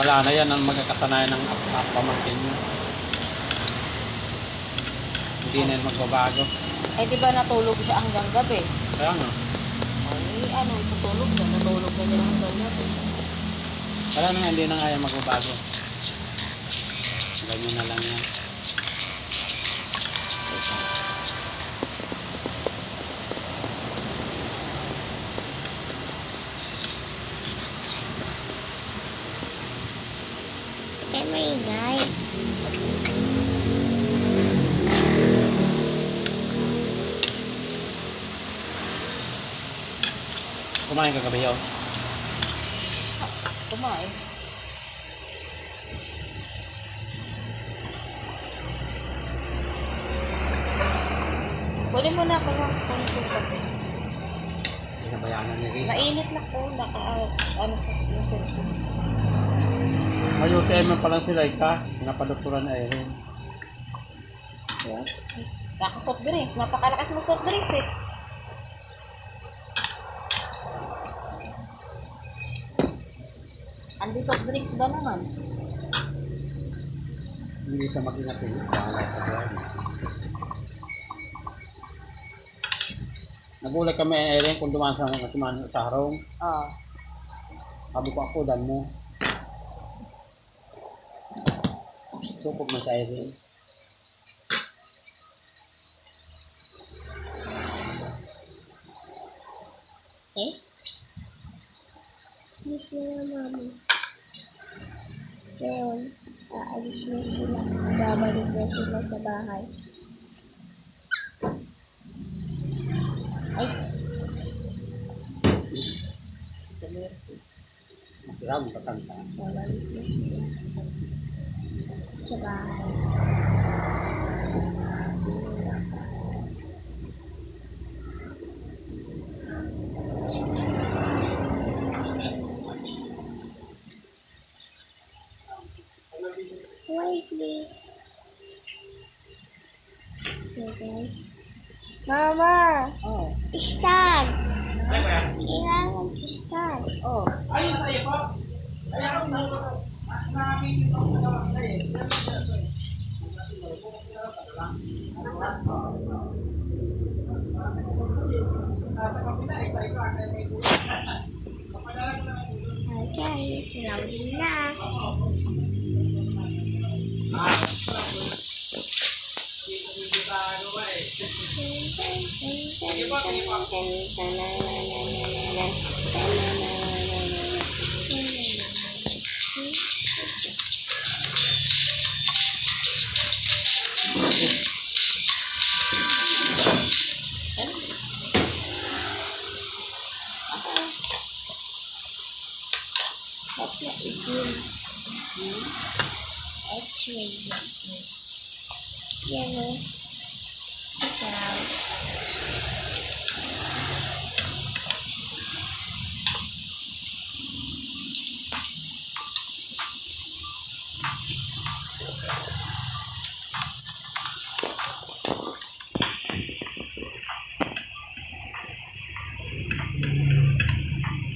Wala na yan ang magkakasanayan ng pamangkin nyo. Hindi na yan magbabago. Eh di ba natulog siya hanggang gabi? Kaya nga. Ay, ano, natulog na niya hanggang gabi. Wala na nga, hindi na nga yan magbabago. Ganyan na lang yan. Ay, maingay. Kumain ka gabi yun? Kumain. Kunin mo na ako lang kung ito kape. Pinabayaan ni Riz. Mainit na po, ano sa cellphone. May UTM pa lang sila ika. Pinapadoktoran na Erin. Yan. Soft drinks. Napakalakas ng soft drinks eh. Andi soft drinks ba naman? Hindi siya mag-ingat eh. Bahala sa buhay. Nagulat kami Erin kung dumaan sa harong. Oo. Sabi ko ako, dan mo. Sukog man sa Erin. Eh? Miss na mama. Ngayon, aalis na sila. Babalik na sila sa bahay. Ay. Sabi. Makiram, patanta. Babalik na sila sa bahay. Wait me. So guys. Mama! Oh. Stand! Kailangan stand. Oh. Ayun sa iyo po. Kaya kasi nakakita ko sa gawa na eh. Okay, loading na. Ba't na itim? X-ray. Yan o. Ikaw.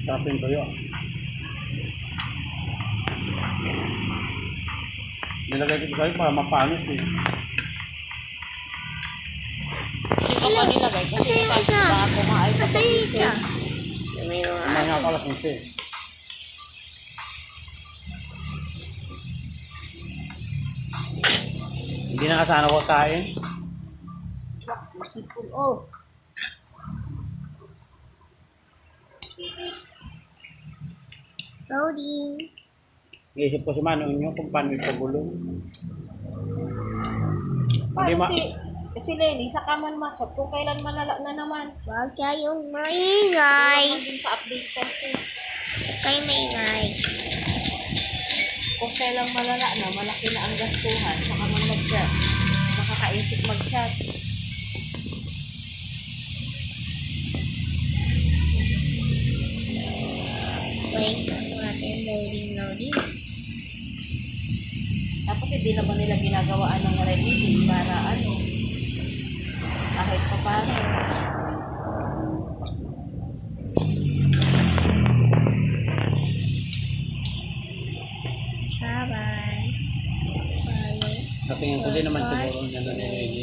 Sarapin ko yun. Nilagay ko sa'yo para mapanis eh. Hindi ko pa nilagay kasi sabi ko baka kumain ka sa isa. diesel. May mga Kumain nga aso. pala kung siya. Hindi na kasana ko kain. Sipon. Oh. Loading. Iisip ko si Manong nyo kung paano ipagulong. Paano si Lenny sa kaman matchat kung kailan malala na naman. Huwag kayong Wala maingay. man din sa update kasi. Huwag kayong maingay. Kung kailan malala na, malaki na ang gastuhan, saka man mag-chat. Makakaisip mag-chat. Wait, ang ating loading. Tapos hindi naman nila ginagawaan ng remedy para ano, kahit pa paano. Bye-bye. Bye. Katingin ko din naman siguro na nangyayari.